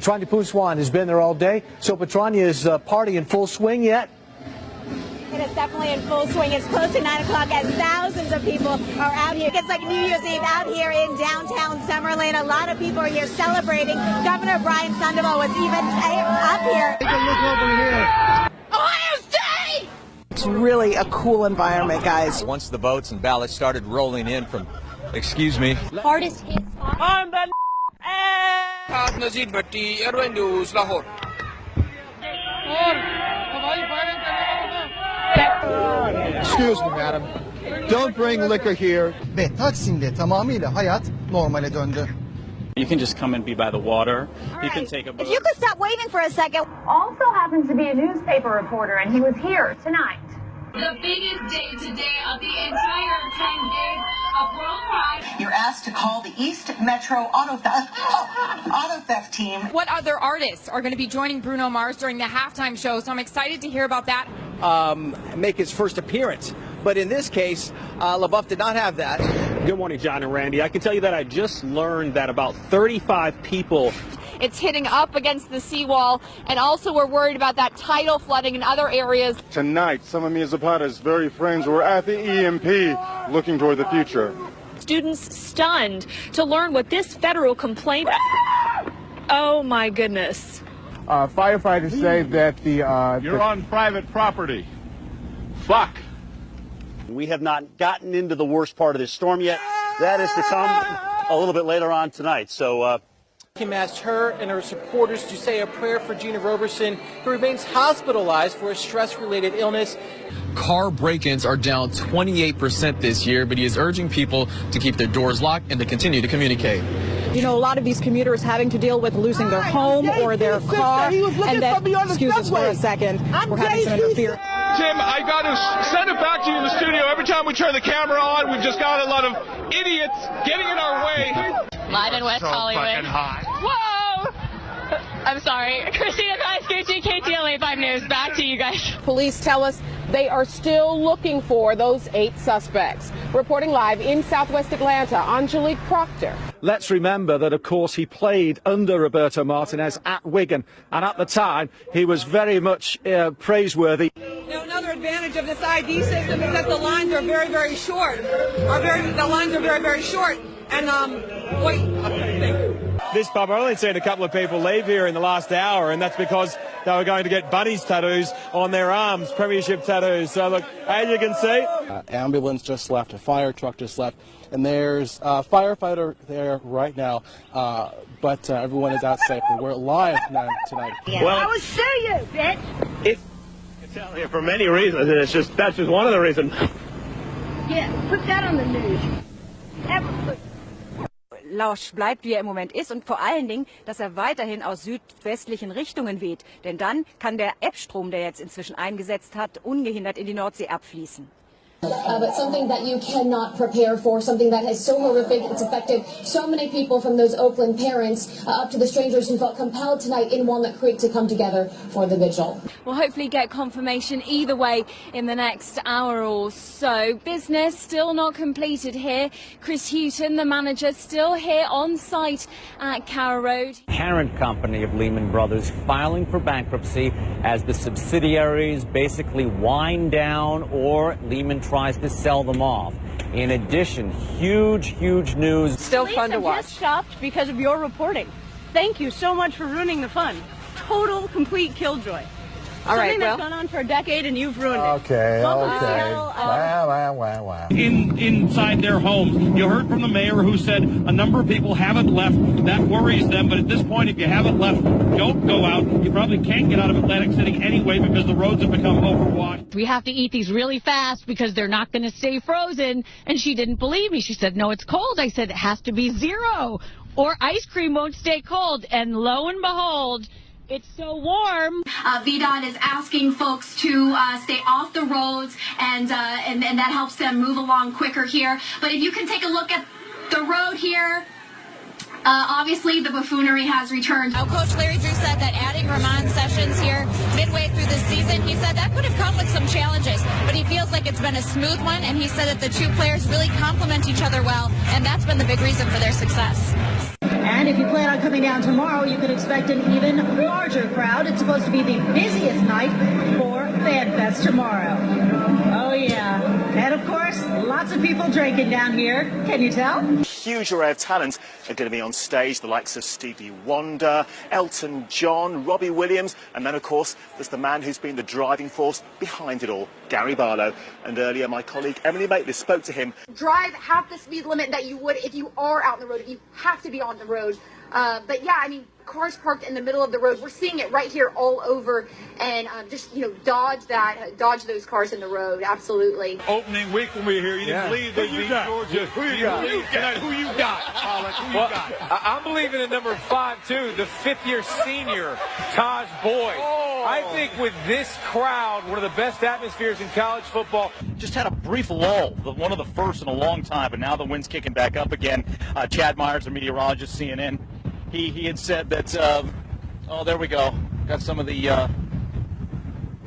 Petrania Puswan has been there all day. So Petrania is party in full swing yet? It is definitely in full swing. It's close to 9 o'clock and thousands of people are out here. It's like New Year's Eve out here in downtown Summerlin. A lot of people are here celebrating. Governor Brian Sandoval was even up here. Take a look over here. Ohio State! It's really a cool environment, guys. Once the votes and ballots started rolling in from, excuse me. Hardest hit spot. On the Excuse me, madam. Don't bring liquor here. Ve Taksim'de tamamıyla hayat normale döndü. You can just come and be by the water. You can take a boat. If you could stop waving for a second. Also happens to be a newspaper reporter, and he was here tonight. The biggest day today of the entire 10 days of World Pride. You're asked to call the East Metro Auto Theft team. What other artists are going to be joining Bruno Mars during the halftime show? So I'm excited to hear about that. Make his first appearance. But in this case, LaBeouf did not have that. Good morning, John and Randy. I can tell you that I just learned that about 35 people. It's hitting up against the seawall, and also we're worried about that tidal flooding in other areas. Tonight, some of Mia Zapata's very friends were at the EMP looking toward the future. Students stunned to learn what this federal complaint... Oh, my goodness. Firefighters say that You're on private property. Fuck. We have not gotten into the worst part of this storm yet. That is to come a little bit later on tonight. So, Kim asked her and her supporters to say a prayer for Gina Roberson, who remains hospitalized for a stress-related illness. Car break-ins are down 28% this year, but he is urging people to keep their doors locked and to continue to communicate. You know, a lot of these commuters having to deal with losing their home or their car. And then, excuse us for a second, we're having some interference. Tim, I got to send it back to you in the studio. Every time we turn the camera on, we've just got a lot of idiots getting in our way. Live in West Hollywood. Whoa! I'm sorry. Christina Pascucci, KTLA 5 News. Back to you guys. Police tell us they are still looking for those 8 suspects. Reporting live in Southwest Atlanta, Angelique Proctor. Let's remember that, of course, he played under Roberto Martinez at Wigan, and at the time, he was very much praiseworthy. Now, another advantage of this ID system is that the lines are very, very short. The lines are very, very short. And, this pub, I've only seen a couple of people leave here in the last hour, and that's because they were going to get bunnies tattoos on their arms, premiership tattoos. So, look, as you can see... Ambulance just left, a fire truck just left, and there's a firefighter there right now, but everyone is out safe. We're live tonight. Well, I will sue you, bitch! It's out here for many reasons, and that's just one of the reasons. Yeah, put that on the news. Lausch bleibt, wie er im Moment ist, und vor allen Dingen, dass er weiterhin aus südwestlichen Richtungen weht. Denn dann kann der Ebbstrom, der jetzt inzwischen eingesetzt hat, ungehindert in die Nordsee abfließen. But something that you cannot prepare for, something that is so horrific, it's affected so many people, from those Oakland parents up to the strangers who felt compelled tonight in Walnut Creek to come together for the vigil. We'll hopefully get confirmation either way in the next hour or so. Business still not completed here. Chris Houghton, the manager, still here on site at Carrow Road. Parent company of Lehman Brothers filing for bankruptcy as the subsidiaries basically wind down or Lehman tries to sell them off. In addition, huge news. Still fun to watch. Just shocked because of your reporting. Thank you so much for ruining the fun. Total, complete killjoy. All right, Something that's gone on for a decade and you've ruined it. Okay. Wow. Inside their homes. You heard from the mayor who said a number of people haven't left. That worries them. But at this point, if you haven't left, don't go out. You probably can't get out of Atlantic City anyway because the roads have become overwashed. We have to eat these really fast because they're not going to stay frozen. And she didn't believe me. She said, no, it's cold. I said, it has to be 0 or ice cream won't stay cold. And lo and behold, it's so warm. VDOT is asking folks to stay off the roads, and that helps them move along quicker here. But if you can take a look at the road here, obviously the buffoonery has returned. Now, Coach Larry Drew said that adding Ramon Sessions here midway through the season, he said that could have come with some challenges, but he feels like it's been a smooth one, and he said that the two players really complement each other well, and that's been the big reason for their success. And if you plan on coming down tomorrow, you can expect an even larger crowd. It's supposed to be the busiest night for FanFest tomorrow. Oh, yeah. And, of course, lots of people drinking down here. Can you tell? Huge array of talent are going to be on stage, the likes of Stevie Wonder, Elton John, Robbie Williams, and then, of course, there's the man who's been the driving force behind it all, Gary Barlow. And earlier, my colleague Emily Maitlis spoke to him. Drive half the speed limit that you would if you are out on the road, if you have to be on the road. But yeah, I mean, cars parked in the middle of the road. We're seeing it right here all over, and just, you know, dodge those cars in the road. Absolutely. Opening week when we were here, you didn't believe they beat Georgia. Who you got? Who you got? I'm believing in number 5 too, the 5th-year senior, Taj Boyd. I think with this crowd, one of the best atmospheres in college football. Just had a brief lull, one of the first in a long time, but now the wind's kicking back up again. Chad Myers, the meteorologist, CNN, he had said that, oh, there we go. Got some of the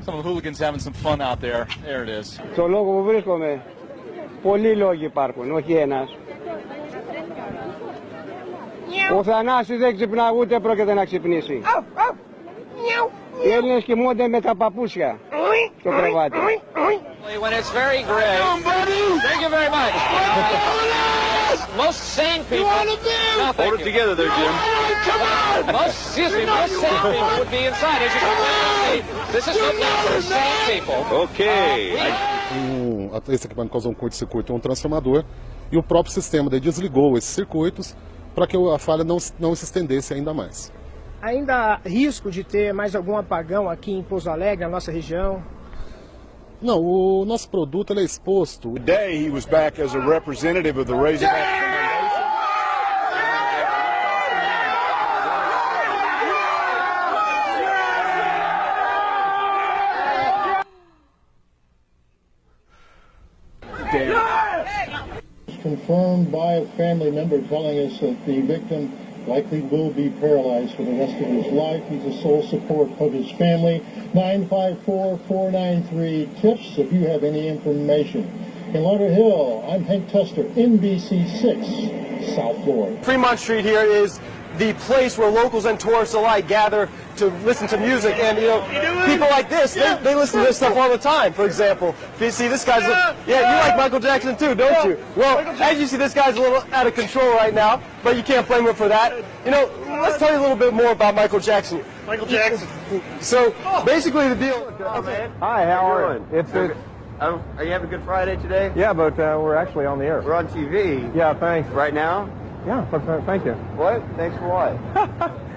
hooligans having some fun out there. There it is. Στο λόγο που βρίσκομαι, πολλοί λόγοι υπάρχουν, όχι ένας. Ο Θανάσης δεν ξυπνά, ούτε πρόκειται να ξυπνήσει. Οι Έλληνες κοιμούνται με τα παπούσια στο κρεβάτι. When it's very gray. Thank you very much. Most sane people. Hold it together there, Jim. Most sane people would be inside. As you can see, this is not for sane people. Okay. Esse equipamento causou um curto-circuito, um transformador, e o próprio sistema daí desligou esses circuitos para que a falha não se estendesse ainda mais. Ainda há risco de ter mais algum apagão aqui em Pouso Alegre, na nossa região? Não, o nosso produto ele é exposto. Today he was back as a representative of the Razorback Foundation. Confirmed by a family member telling us that the victim likely will be paralyzed for the rest of his life. He's the sole support of his family. 954-493-TIPS if you have any information. In Lauderhill, I'm Hank Tester, NBC6, South Florida. Fremont Street here is the place where locals and tourists alike gather to listen to music, and you know, people like this, they listen to this stuff all the time. For example, you see this guy's, you like Michael Jackson too, don't you? Well, as you see, this guy's a little out of control right now, but you can't blame him for that. You know, let's tell you a little bit more about Michael Jackson. Michael Jackson. So basically, the deal. Hi, how are you? It's are you having a good Friday today? Yeah, but we're actually on the air. We're on TV. Yeah, thanks. Right now? Yeah, thank you. What? Thanks for what?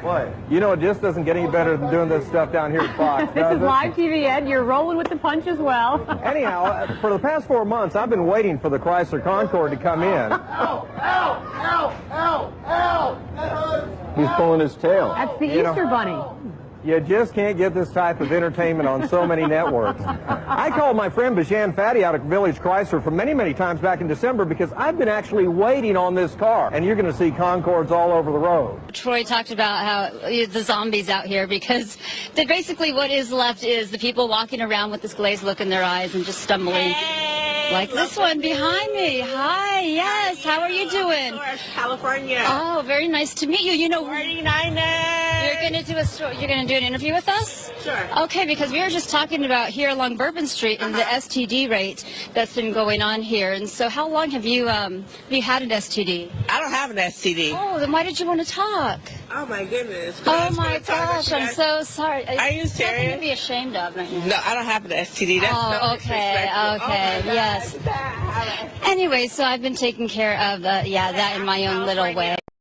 What? You know, it just doesn't get any better than doing this stuff down here at Fox. This is live TV, Ed. You're rolling with the punch as well. Anyhow, for the past 4 months, I've been waiting for the Chrysler Concorde to come in. Ow! Ow! Ow! Ow! Ow! That hurts! He's pulling his tail. That's the Easter Bunny. You just can't get this type of entertainment on so many networks. I called my friend Bijan Fatty out at Village Chrysler for many, many times back in December because I've been actually waiting on this car. And you're going to see Concordes all over the road. Troy talked about how the zombies out here because basically what is left is the people walking around with this glazed look in their eyes and just stumbling. Like this one behind me. Hi, yes. How are you doing? California. Oh, very nice to meet you. You know, 49ers. You're going to do you're going to do an interview with us? Sure. Okay, because we were just talking about here along Bourbon Street and the STD rate that's been going on here. And so how long have you had an STD? I don't have an STD. Oh, then why did you want to talk? Oh my goodness. Oh my gosh, I'm so sorry. Are you serious? Nothing to be ashamed of right now. No, I don't have an STD. That's oh, okay, okay, yes. Anyway, so I've been taking care of that in my own little way.